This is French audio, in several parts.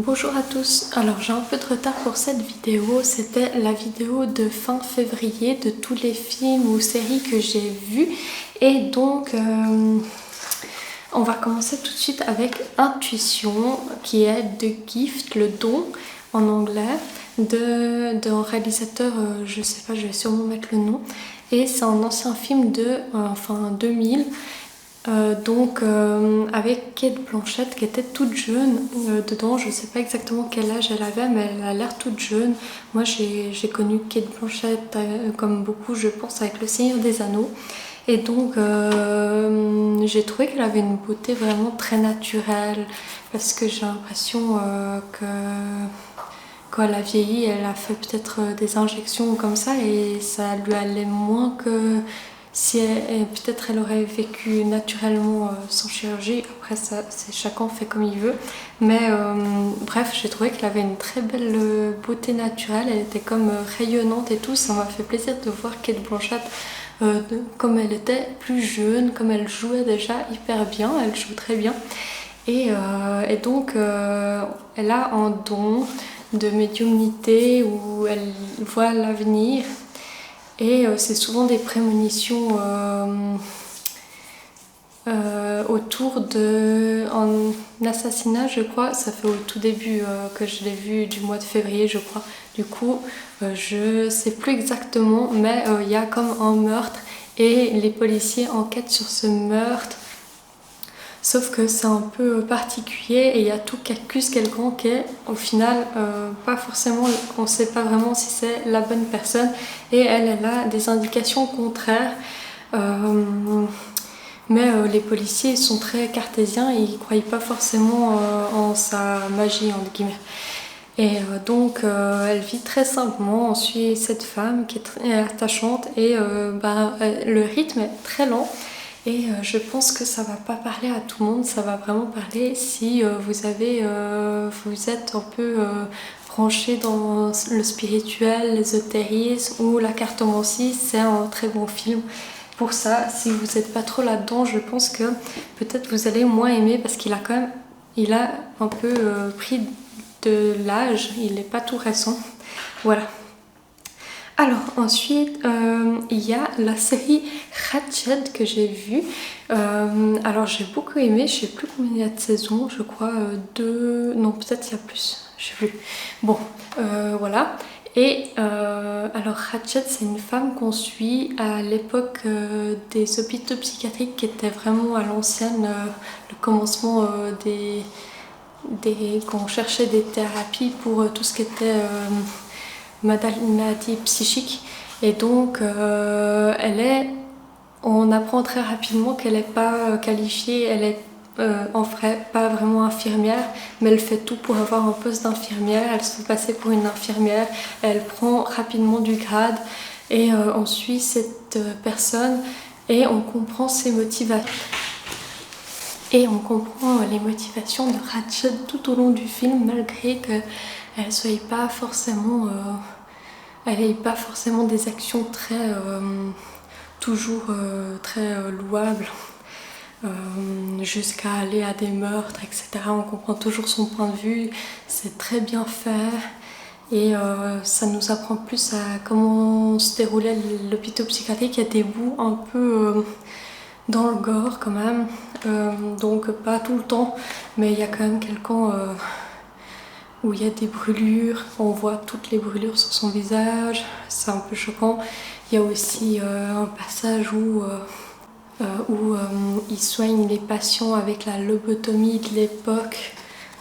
Bonjour à tous, alors j'ai un peu de retard pour cette vidéo, c'était la vidéo de fin février de tous les films ou séries que j'ai vus et donc on va commencer tout de suite avec Intuition qui est The Gift, le don en anglais d'un réalisateur, je sais pas, je vais sûrement mettre le nom, et c'est un ancien film de 2000. Avec Cate Blanchett qui était toute jeune dedans, je sais pas exactement quel âge elle avait mais elle a l'air toute jeune. Moi j'ai connu Cate Blanchett comme beaucoup je pense avec Le Seigneur des Anneaux et donc j'ai trouvé qu'elle avait une beauté vraiment très naturelle parce que j'ai l'impression que quand elle a vieilli elle a fait peut-être des injections comme ça et ça lui allait moins que si peut-être elle aurait vécu naturellement sans chirurgie. Après ça, c'est chacun fait comme il veut, mais bref, j'ai trouvé qu'elle avait une très belle beauté naturelle, elle était comme rayonnante et tout. Ça m'a fait plaisir de voir Cate Blanchett comme elle était plus jeune, comme elle jouait déjà hyper bien, elle joue très bien et donc elle a un don de médiumnité où elle voit l'avenir. Et c'est souvent des prémonitions autour d'un assassinat, je crois. Ça fait au tout début que je l'ai vu, du mois de février, je crois. Du coup, je sais plus exactement, mais il y a comme un meurtre et les policiers enquêtent sur ce meurtre. Sauf que c'est un peu particulier et il y a tout qui accuse quelqu'un qui est au final pas forcément, on ne sait pas vraiment si c'est la bonne personne et elle a des indications contraires. Mais les policiers sont très cartésiens et ils ne croient pas forcément en sa magie entre guillemets. Et donc elle vit très simplement, on suit cette femme qui est très attachante et le rythme est très lent. Et je pense que ça va pas parler à tout le monde, ça va vraiment parler si vous êtes un peu branché dans le spirituel, l'ésotérisme ou la cartomancie, c'est un très bon film. Pour ça, si vous n'êtes pas trop là-dedans, je pense que peut-être vous allez moins aimer parce qu'il a un peu pris de l'âge, il n'est pas tout récent. Voilà. Alors ensuite, il y a la série Ratched que j'ai vue. Alors j'ai beaucoup aimé, je sais plus combien il y a de saisons, je crois deux, non peut-être il y a plus, je sais plus. Bon, voilà. Et alors Ratched, c'est une femme qu'on suit à l'époque des hôpitaux psychiatriques qui étaient vraiment à l'ancienne, le commencement qu'on cherchait des thérapies pour tout ce qui était maladie psychique. Et donc on apprend très rapidement qu'elle n'est pas qualifiée, elle est en vrai pas vraiment infirmière, mais elle fait tout pour avoir un poste d'infirmière, elle se fait passer pour une infirmière, elle prend rapidement du grade et on suit cette personne et on comprend ses motivations. Et on comprend les motivations de Ratched tout au long du film, malgré qu'elle ne soit pas forcément elle n'ait pas forcément des actions toujours très louables, jusqu'à aller à des meurtres, etc. On comprend toujours son point de vue, c'est très bien fait et ça nous apprend plus à comment se déroulait l'hôpital psychiatrique. Il y a des bouts un peu dans le gore quand même, donc pas tout le temps, mais il y a quand même quelqu'un où il y a des brûlures, on voit toutes les brûlures sur son visage, c'est un peu choquant. Il y a aussi un passage où il soigne les patients avec la lobotomie de l'époque,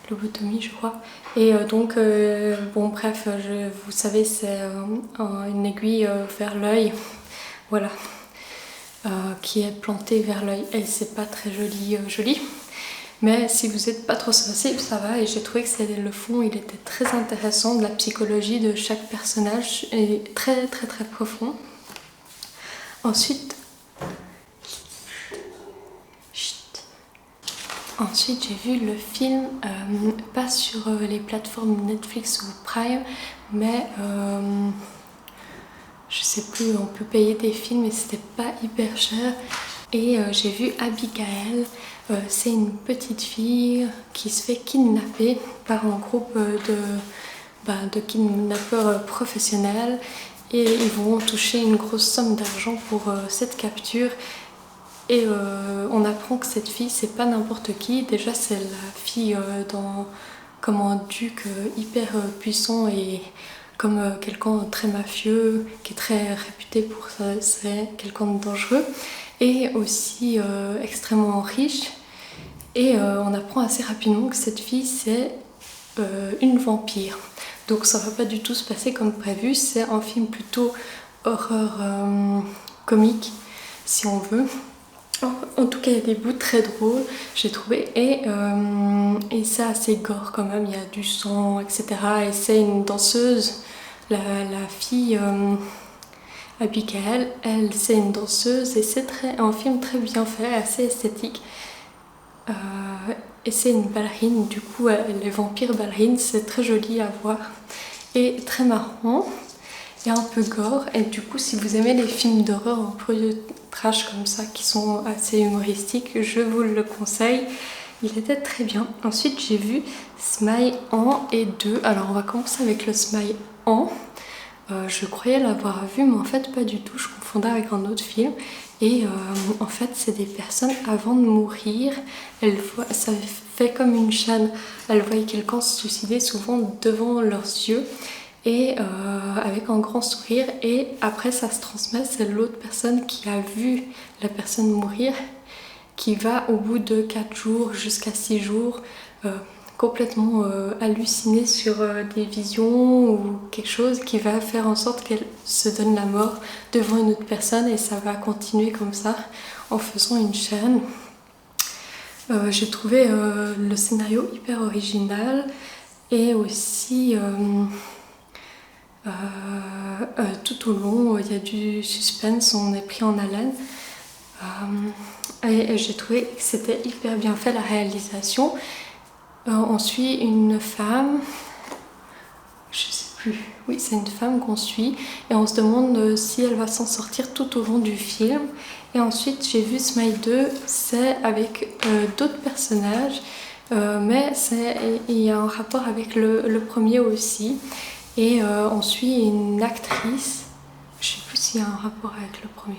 lobotomie je crois. Et bon bref, vous savez c'est une aiguille vers l'œil, voilà, qui est plantée vers l'œil et c'est pas très joli. Mais si vous n'êtes pas trop sensible, ça va. Et j'ai trouvé que le fond, il était très intéressant. De la psychologie de chaque personnage est très très très profond. Ensuite, j'ai vu le film, pas sur les plateformes Netflix ou Prime, mais je sais plus, on peut payer des films et c'était pas hyper cher. Et j'ai vu Abigail, c'est une petite fille qui se fait kidnapper par un groupe de kidnappeurs professionnels et ils vont toucher une grosse somme d'argent pour cette capture. Et on apprend que cette fille, c'est pas n'importe qui. Déjà, c'est la fille comme un duc hyper puissant et comme quelqu'un de très mafieux, qui est très réputé pour ça, c'est quelqu'un de dangereux et aussi extrêmement riche. Et on apprend assez rapidement que cette fille, c'est une vampire. Donc ça va pas du tout se passer comme prévu, c'est un film plutôt horreur comique, si on veut. En tout cas, il y a des bouts très drôles, j'ai trouvé, et c'est assez gore quand même, il y a du sang, etc. Et c'est une danseuse, la fille Abigail, elle, c'est une danseuse, et c'est un film très bien fait, assez esthétique. Et c'est une ballerine, du coup, les vampires ballerines, c'est très joli à voir, et très marrant. Et un peu gore, et du coup si vous aimez les films d'horreur un peu trash comme ça qui sont assez humoristiques, je vous le conseille, il était très bien. Ensuite j'ai vu Smile 1 et 2, alors on va commencer avec le Smile 1. Je croyais l'avoir vu mais en fait pas du tout, je confondais avec un autre film. Et en fait c'est des personnes avant de mourir, ça fait comme une chaîne, elles voient quelqu'un se suicider souvent devant leurs yeux. Et avec un grand sourire, et après ça se transmet, c'est l'autre personne qui a vu la personne mourir qui va au bout de 4 jours jusqu'à 6 jours complètement halluciner sur des visions ou quelque chose qui va faire en sorte qu'elle se donne la mort devant une autre personne, et ça va continuer comme ça en faisant une chaîne. J'ai trouvé le scénario hyper original, et aussi tout au long il y a du suspense, on est pris en haleine, et j'ai trouvé que c'était hyper bien fait, la réalisation. On suit une femme, je sais plus, oui c'est une femme qu'on suit, et on se demande si elle va s'en sortir tout au long du film. Et ensuite j'ai vu Smile 2, c'est avec d'autres personnages, mais il y a un rapport avec le premier aussi. Et on suit une actrice, je sais plus s'il y a un rapport avec le premier,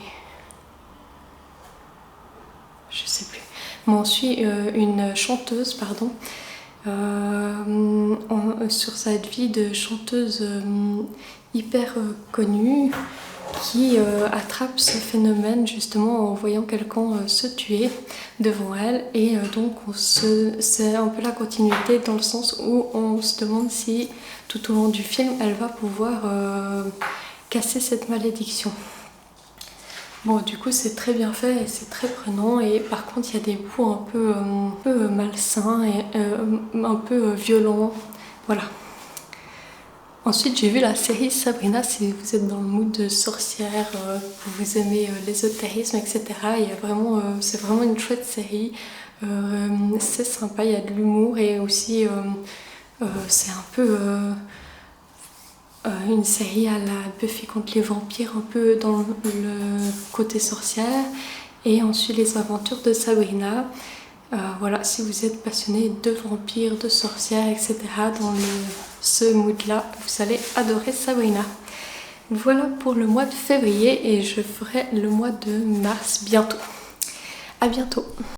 je sais plus, mais on suit une chanteuse, pardon, sur cette vie de chanteuse hyper connue qui attrape ce phénomène justement en voyant quelqu'un se tuer devant elle, et donc c'est un peu la continuité dans le sens où on se demande si tout au long du film elle va pouvoir casser cette malédiction. Bon, du coup c'est très bien fait et c'est très prenant, et par contre il y a des bouts un peu malsains et un peu violents, voilà. Ensuite j'ai vu la série Sabrina, si vous êtes dans le mood de sorcière, vous aimez l'ésotérisme, etc. C'est vraiment une chouette série, c'est sympa, il y a de l'humour, et aussi c'est un peu une série à la Buffy contre les vampires, un peu dans le côté sorcière, et ensuite les aventures de Sabrina. Voilà, si vous êtes passionné de vampires, de sorcières, etc., dans ce mood-là, vous allez adorer Sabrina. Voilà pour le mois de février, et je ferai le mois de mars bientôt. À bientôt!